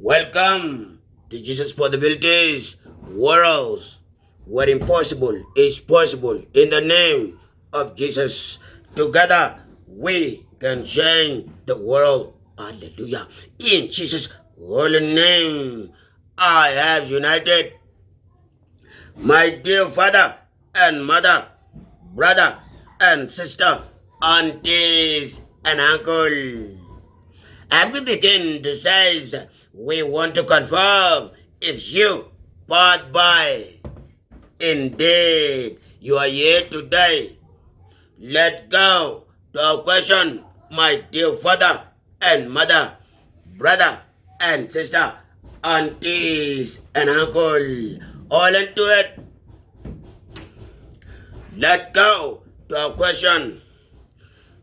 Welcome to Jesus Possibilities Worlds, where impossible is possible in the name of Jesus. Together we can change the world. Hallelujah. In Jesus' holy name, I have united my dear father and mother, brother and sister, aunties and uncle. As we begin to say, we want to confirm if you pass by. Indeed, you are here today. Let's go to our question, my dear father and mother, brother and sister, aunties and uncle. All into it. Let's go to our question.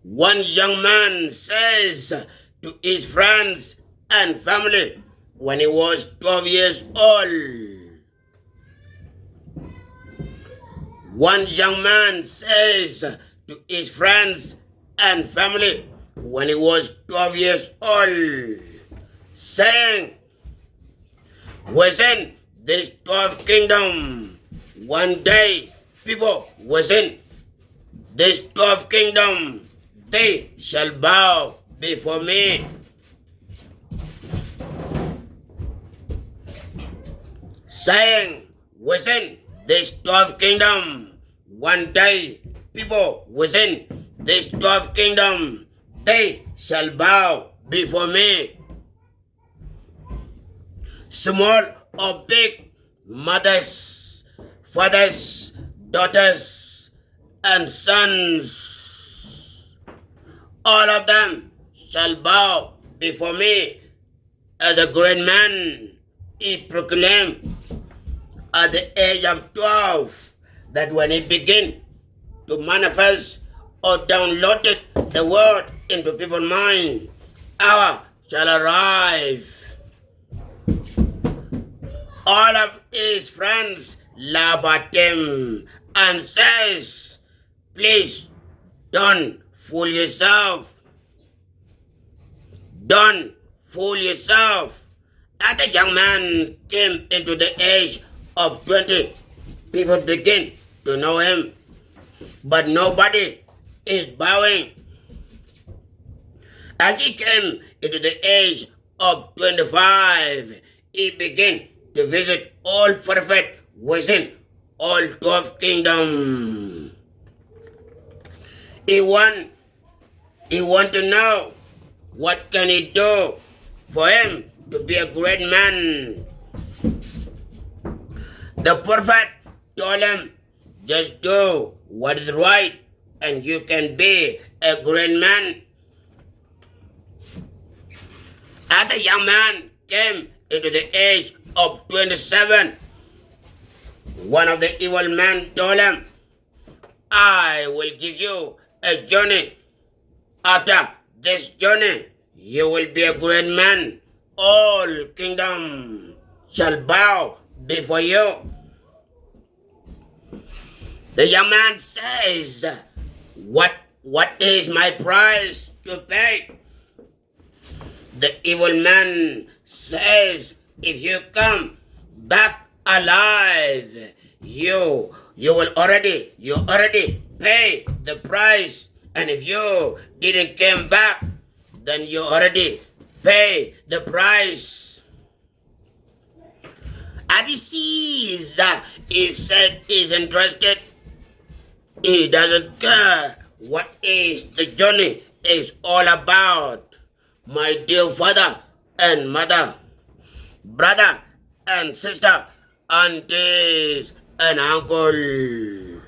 One young man says to his friends and family when he was 12 years old. One young man says to his friends and family when he was 12 years old, saying, within this 12th kingdom, one day people within this 12th kingdom, they shall bow before me. Saying, within this 12th kingdom, one day people within this 12th kingdom, they shall bow before me. Small or big, mothers, fathers, daughters, and sons, all of them shall bow before me. As a great man, he proclaimed at the age of 12 that when he began to manifest or downloaded the word into people's mind, hour shall arrive. All of his friends laugh at him and says, please don't fool yourself. Don't fool yourself. As the young man came into the age of 20, people begin to know him, but nobody is bowing. As he came into the age of 25, he began to visit all perfect within all 12 kingdoms. He want to know what can he do for him to be a great man. The prophet told him, just do what is right and you can be a great man. As the young man came into the age of 27, one of the evil men told him, I will give you a journey. After this journey, you will be a great man. All kingdom shall bow before you. The young man says, what is my price to pay? The evil man says, if you come back alive, you already pay the price. And if you didn't come back, then you already pay the price. As he sees, he said he's interested. He doesn't care what is the journey is all about. My dear father and mother, brother and sister, aunties and uncle.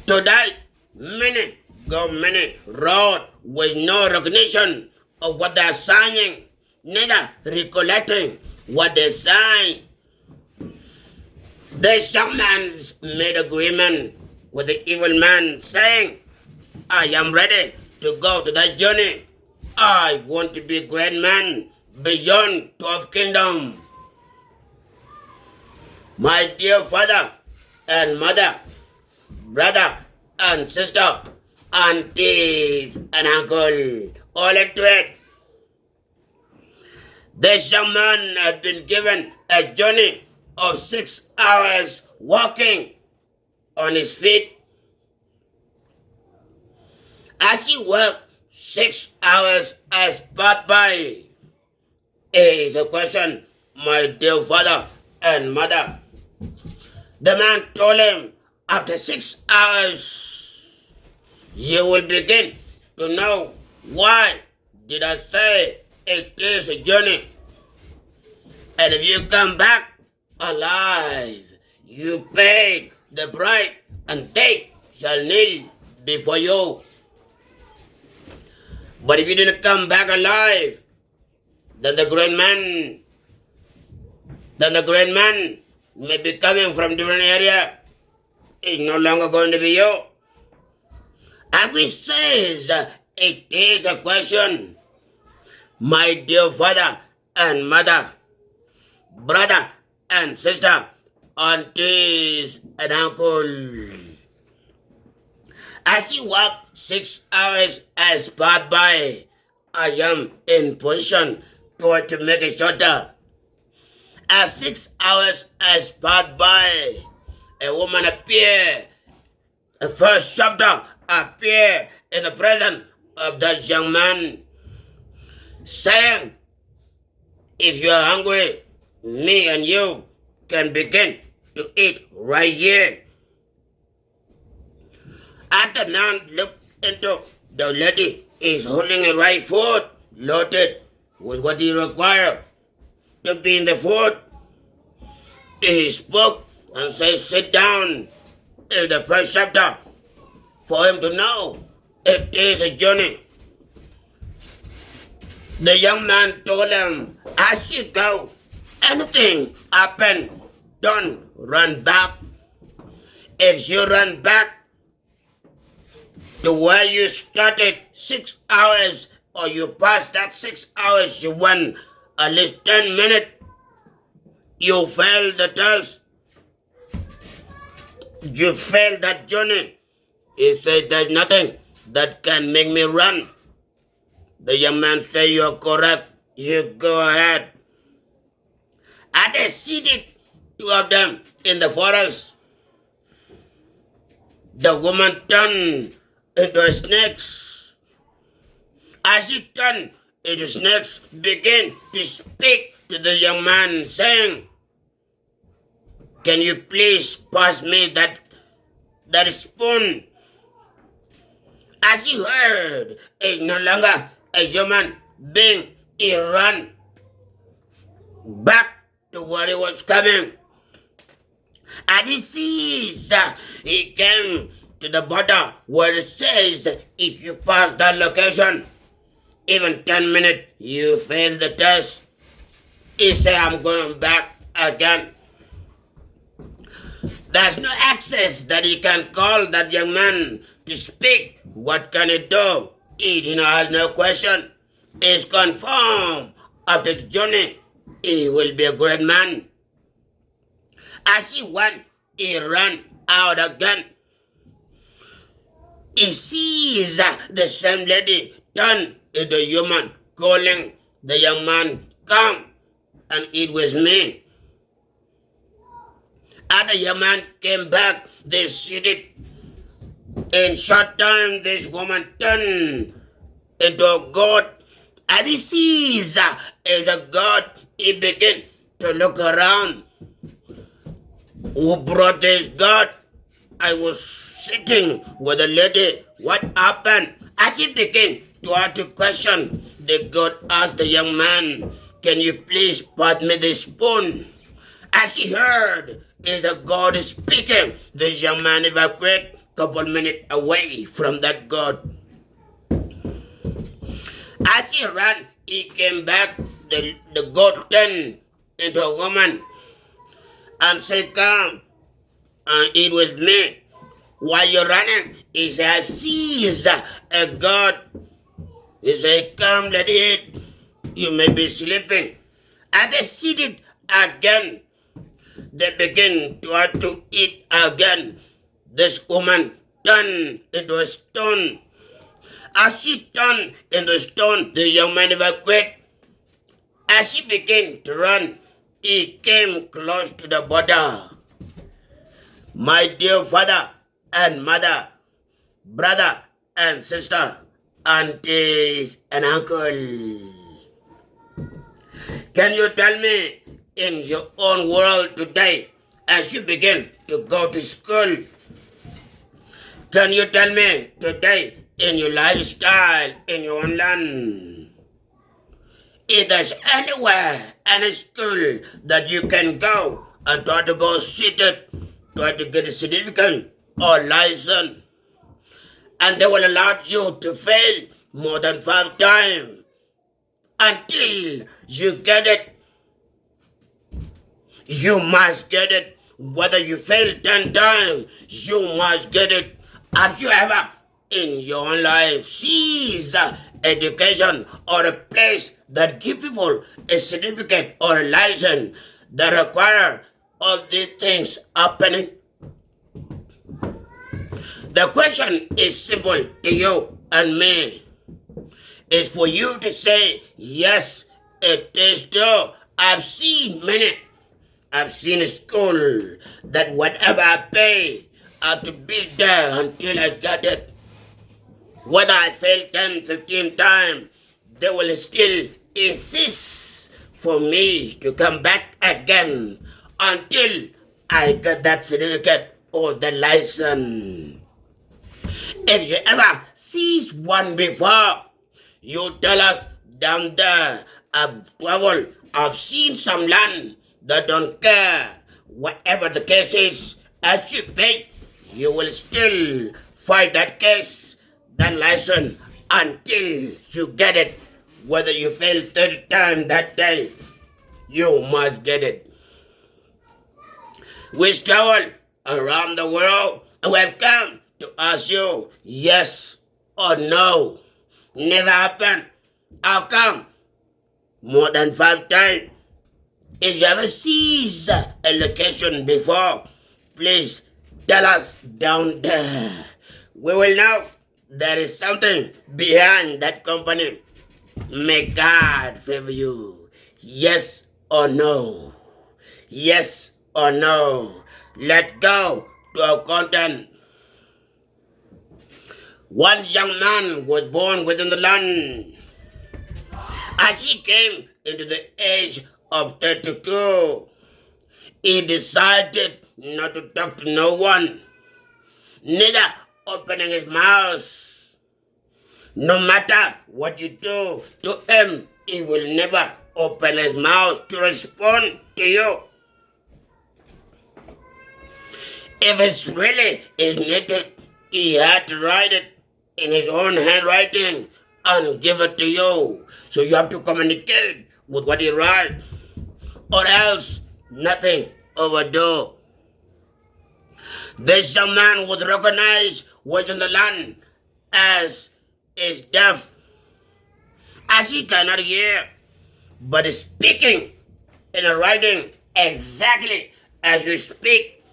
Today, many road with no recognition of what they are signing, neither recollecting what they signed. The young man made agreement with the evil man, saying, I am ready to go to that journey. I want to be a great man beyond 12 kingdom. My dear father and mother, brother and sister, aunties and uncle, all into it. This young man had been given a journey of 6 hours walking on his feet. As he walked, 6 hours has passed by. Here is a question, my dear father and mother. The man told him, after 6 hours, you will begin to know why did I say it is a journey. And if you come back alive, you paid the bride, and they shall kneel before you. But if you didn't come back alive, then the great man may be coming from different area. It's no longer going to be you. And which says it is a question, my dear father and mother, brother and sister, aunties and uncle. As he walked, 6 hours has passed by. I am in position to make it shorter. As 6 hours has passed by, a woman appeared. The first chapter appeared in the presence of that young man, saying, if you are hungry, me and you can begin to eat right here. As the man looked into the lady, is holding a right foot, loaded with what he required to be in the food. He spoke and said, sit down. In the first chapter, for him to know it is a journey. The young man told him, as you go, anything happen, don't run back. If you run back to where you started 6 hours, or you pass that 6 hours, you went at least 10 minutes, you failed the test. You failed that journey. He said, there's nothing that can make me run. The young man said, you're correct. You go ahead. And they seated two of them in the forest. The woman turned into a snake. As she turned into snakes, began to speak to the young man, saying, can you please pass me that spoon? As he heard, it's no longer a human being. He ran back to where he was coming. As he sees, he came to the border where it says, if you pass that location, even 10 minutes, you fail the test. He said, I'm going back again. There's no access that he can call that young man to speak. What can he do? He has no question. He's confirmed after the journey, he will be a great man. As he went, he ran out again. He sees the same lady turn into a human, calling the young man, come and eat with me. As the young man came back, they seated. In short time, this woman turned into a god. As he sees as a god, he began to look around. Who brought this god? I was sitting with a lady. What happened? As he began to ask a question, the god asked the young man, can you please pass me the spoon? As he heard, is a god speaking. This young man evacuated a couple minutes away from that god. As he ran, he came back. The god turned into a woman and said, come and eat with me. While you're running, he said, I sees a god. He said, come, let eat. You may be sleeping. As they seated again, they begin to have to eat again. This woman turned into a stone. As she turned into a stone, the young man evacuated. As he began to run, he came close to the border. My dear father and mother, brother and sister, aunties and uncle, can you tell me in your own world today, as you begin to go to school, can you tell me today in your lifestyle, in your own land, if there's anywhere, any school that you can go and try to go seated, try to get a certificate or license, and they will allow you to fail more than 5 times until you get it. You must get it. Whether you fail 10 times, you must get it. Have you ever in your own life seized education or a place that give people a certificate or a license that require all these things happening? The question is simple to you and me. It's for you to say, yes, it is true. I've seen many. I've seen a school that whatever I pay, I have to be there until I get it. Whether I fail 10, 15 times, they will still insist for me to come back again until I get that certificate or the license. If you ever see one before, you tell us down there, I've traveled, I've seen some land that don't care. Whatever the case is, as you pay, you will still fight that case, that license, until you get it. Whether you fail 30 times that day, you must get it. We travel around the world and we have come to ask you yes or no. Never happened. How come? More than 5 times. If you ever seized a location before, please tell us down there. We will know there is something behind that company. May God favor you. Yes or no? Yes or no? Let's go to our content. One young man was born within the land. As he came into the age of 32, he decided not to talk to no one, neither opening his mouth. No matter what you do to him, he will never open his mouth to respond to you. If it's really is needed, he had to write it in his own handwriting and give it to you. So you have to communicate with what he writes, or else nothing overdo. This young man was recognized within the land as is deaf, as he cannot hear, but is speaking in a writing exactly as you speak.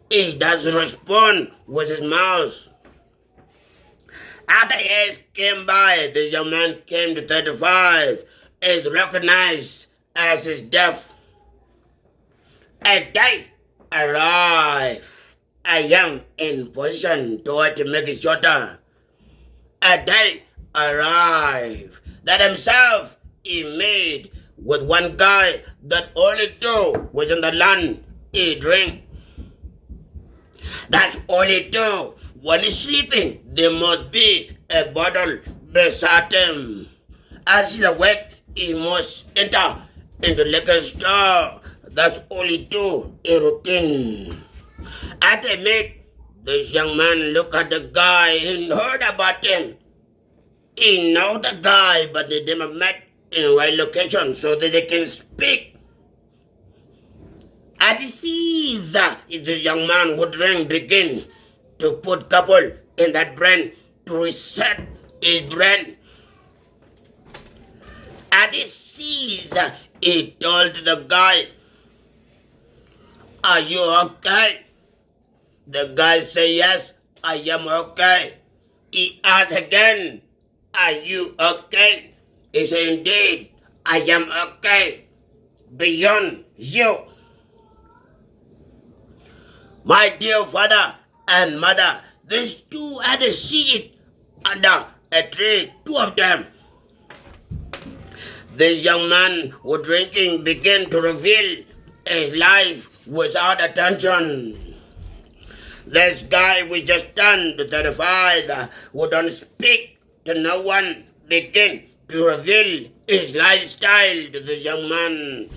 He doesn't respond with his mouth. After years came by, the young man came to 35, is recognized as is deaf. A day arrived. I am in position to make it shorter. A day arrived that himself he made with one guy that only two within the land he drink. That's only two. When he's sleeping, there must be a bottle beside him. As he's awake, he must enter into liquor store. That's only two a routine. At the meet, this young man looked at the guy and heard about him. He know the guy, but they never met in the right location so that they can speak. As he sees the young man would drink begin to put couple in that brain to reset his brain. As he sees, he told the guy, "Are you okay?" The guy say, "Yes, I am okay." He asked again, "Are you okay?" He said, "Indeed, I am okay beyond you. My dear father and mother, these two had seated under a tree, two of them. The young man who drinking began to reveal his life without attention. This guy we just turned 35 who don't speak to no one began to reveal his lifestyle to the young man.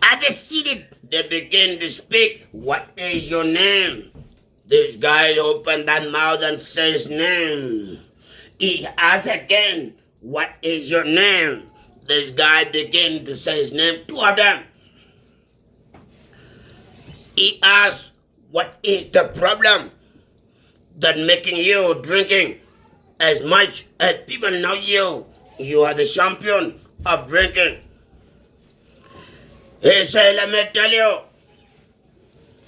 As they seated, they began to speak. What is your name? This guy opened that mouth and says name. He asked again, what is your name? This guy began to say his name, two of them. He asked, what is the problem that making you drinking as much as people know you? You are the champion of drinking. He said, let me tell you,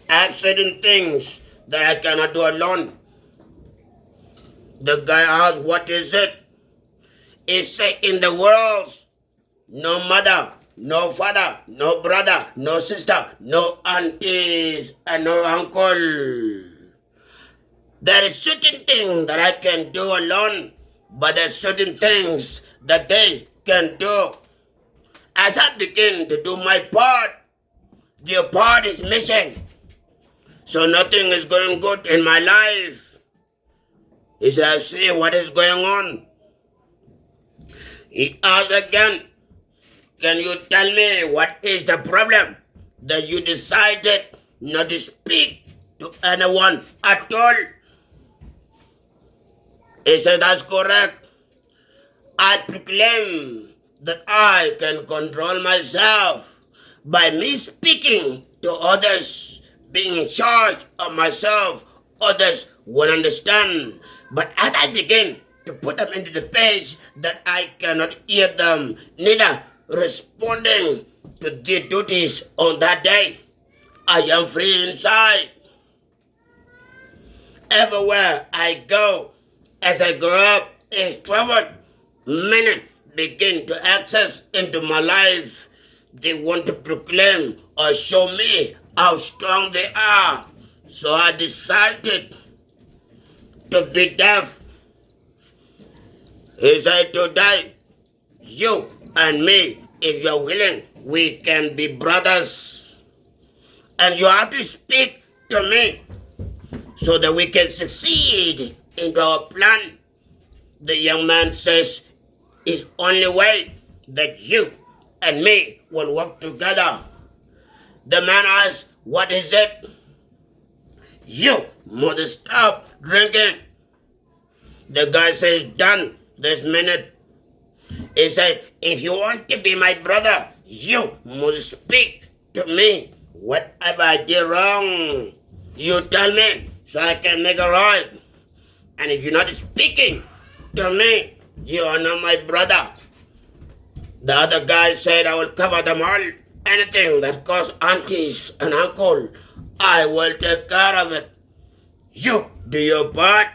I have certain things that I cannot do alone. The guy asked, what is it? He said, in the world, no mother, no father, no brother, no sister, no aunties, and no uncle. There is certain things that I can do alone, but there are certain things that they can do. As I begin to do my part, their part is missing. So nothing is going good in my life. He said, I see what is going on. He asked again, can you tell me what is the problem that you decided not to speak to anyone at all? He said, that's correct. I proclaim that I can control myself by me speaking to others, being in charge of myself. Others will understand. But as I begin to put them into the page that I cannot hear them, neither responding to their duties on that day, I am free inside. Everywhere I go, as I grow up in travel, many begin to access into my life. They want to proclaim or show me how strong they are. So I decided to be deaf. He said, today, you and me, if you're willing, we can be brothers. And you have to speak to me so that we can succeed in our plan. The young man says, it's only way that you and me will work together. The man asks, what is it? You must stop drinking. The guy says, done this minute. He said, if you want to be my brother, you must speak to me. Whatever I did wrong, you tell me so I can make it right. And if you're not speaking to me, you are not my brother. The other guy said, I will cover them all. Anything that costs aunties and uncle, I will take care of it. You do your part.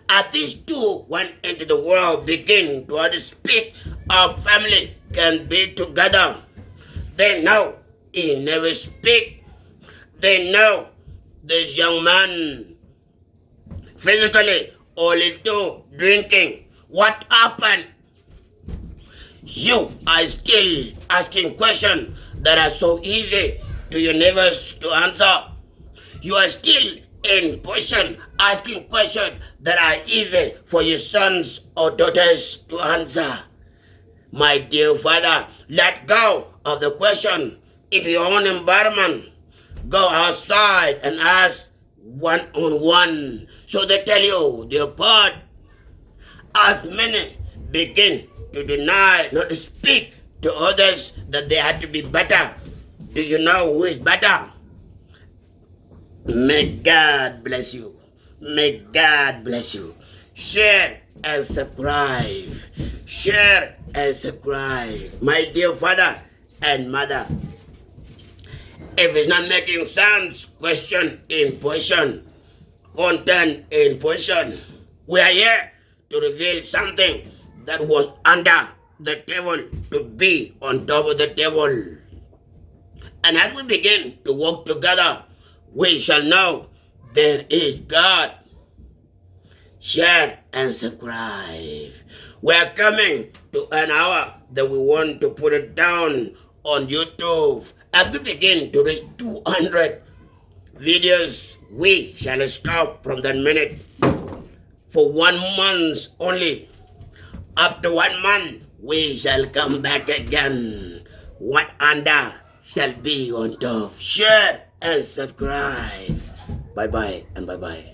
As these two went into the world, begin to speak, our family can be together. They know he never speak. They know this young man physically only do drinking. What happened? You are still asking questions that are so easy to your neighbors to answer. You are still in position asking questions that are easy for your sons or daughters to answer. My dear father, let go of the question into your own environment. Go outside and ask one-on-one so they tell you their part. As many begin to deny, not to speak to others that they have to be better. Do you know who is better? May God bless you. May God bless you. Share and subscribe. Share and subscribe. My dear father and mother, if it's not making sense, question in position, content in position. We are here to reveal something that was under the table to be on top of the table. And as we begin to work together, we shall know there is God. Share and subscribe. We are coming to an hour that we want to put it down on YouTube. As we begin to reach 200 videos, we shall stop from that minute for 1 month only. After 1 month, we shall come back again. What under shall be on top. Share and subscribe. Bye-bye and bye-bye.